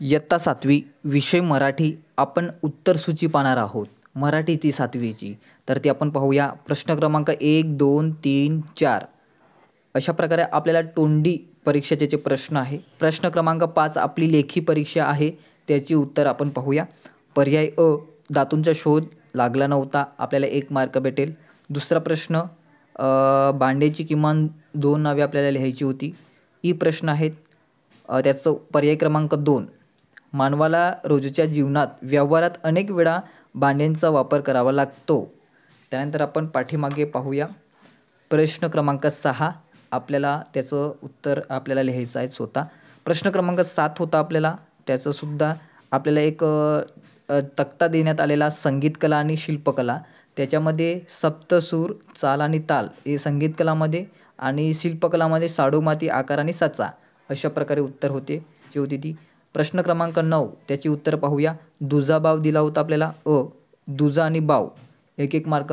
इयत्ता 7वी विषय मराठी आपण उत्तरसूची पाहणार आहोत. मराठीची 7वीची. तर ती आपण पाहूया. प्रश्न क्रमांक 1, 2, 3, 4 अशा प्रकारे आपल्याला तोंडी परीक्षेचे जे प्रश्न आहे. प्रश्न क्रमांक 5 आपली लेखी परीक्षा आहे. त्याची उत्तर आपण पाहूया. पर्याय अ, धातूंचा शोध लागला नव्हता. आपल्याला 1 मार्क भेटेल. दुसरा प्रश्न भांड्याची किमान 2 नावे आपल्याला लिहायची होती. ई प्रश्न आहेत. त्याचं पर्याय क्रमांक 2, मानवाला रोजच्या जीवनात व्यवहारात अनेक वेळा भांड्यांचा वापर करावा लागतो. त्यानंतर आपण पाठीमागे पाहूया. प्रश्न क्रमांक 6 आपल्याला त्याचं उत्तर आपल्याला लिहायचं आहे स्वतः. प्रश्न क्रमांक 7 होता आपल्याला. त्याचं सुद्धा आपल्याला एक तक्ता देण्यात आलेला संगीतकला आणि शिल्पकला. त्याच्यामध्ये सप्तसूर, चाल आणि ताल हे संगीतकलामध्ये आणि शिल्पकलामध्ये साडू माती, आकार आणि साचा अशा प्रकारे उत्तर होते जी होती ती. प्रश्न क्रमांक 9 त्याची उत्तर पाहूया. दुजा बाव दिला होता आपल्याला. दुजा आणि बाव 1-1 मार्क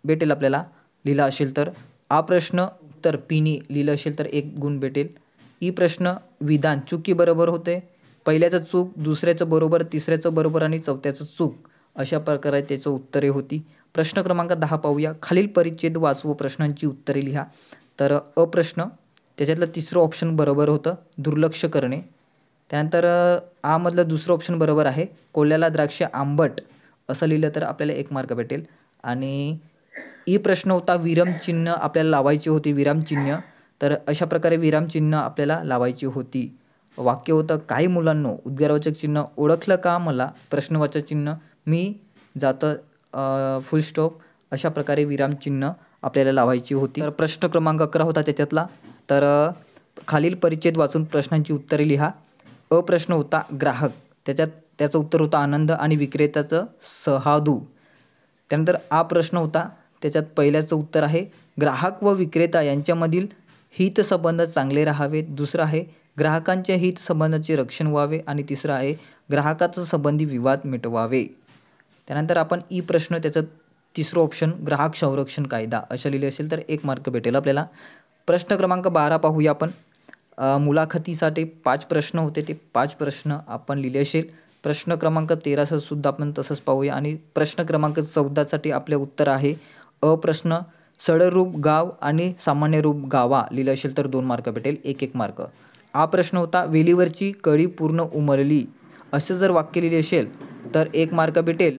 भेटेल आपल्याला लिहिला असेल तर. आ प्रश्न उत्तर पिनी लिहिलं असेल तर 1 गुण भेटेल. ई प्रश्न विधान चुकी बरोबर होते. पहिल्याचं चूक, दुसऱ्याचं बरोबर, तिसऱ्याचं बरोबर आणि चौथ्याचं चूक अशा प्रकारे त्याचं उत्तरे होती. प्रश्न क्रमांक 10 पाहूया. खालील परिच्छेद वाचू, प्रश्नांची उत्तरे लिहा. तर अ प्रश्न त्याच्यातलं तिसरं ऑप्शन बरोबर होतं, दुर्लक्ष करणे. त्यानंतर आ मधलं दुसरं ऑप्शन बरोबर आहे, कोल्ह्याला द्राक्ष आंबट असं लिहिलं तर आपल्याला 1 मार्क भेटेल. आणि ई प्रश्न होता विरामचिन्ह आपल्याला लावायची होती. विरामचिन्ह तर अशा प्रकारे विरामचिन्ह आपल्याला लावायची होती. वाक्य होतं काही मुलांनो उद्गारवाचक चिन्ह ओळखलं का मला, प्रश्नवाचक चिन्ह मी जातं फुल स्टॉप अशा प्रकारे विरामचिन्ह आपल्याला लावायची होती. तर प्रश्न क्रमांक 11 होता त्याच्यातला. तर खालील परिच्छेद वाचून प्रश्नांची उत्तरे लिहा. अ प्रश्न होता ग्राहक, त्याचं उत्तर होतं आनंद आणि विक्रेत्याचं सहादू. त्यानंतर आ प्रश्न होता त्याच्यात पहिल्याचं उत्तर आहे ग्राहक व विक्रेता यांच्यामधील हितसंबंध चांगले राहावेत. दुसरं आहे ग्राहकांच्या हितसंबंधाचे रक्षण व्हावे आणि तिसरं आहे ग्राहकाचा संबंधी विवाद मिटवावे. त्यानंतर आपण ई प्रश्न त्याचं तिसरं ऑप्शन ग्राहक संरक्षण कायदा असं लिहिले असेल तर 1 मार्क भेटेल आपल्याला. प्रश्न क्रमांक 12 पाहूया आपण. मुलाखतीसाठी 5 प्रश्न होते, ते 5 प्रश्न आपण लिहिले असेल. प्रश्न क्रमांक 13 सुद्धा आपण तसंच पाहूया. आणि प्रश्न क्रमांक 14साठी आपले उत्तर आहे अ प्रश्न सरळ रूप गाव आणि सामान्य रूप गावा लिहिलं असेल तर 2 मार्क भेटेल, 1-1 मार्क. हा प्रश्न होता वेलीवरची कळी पूर्ण उमलली असं जर वाक्य लिहिले असेल तर 1 मार्क भेटेल.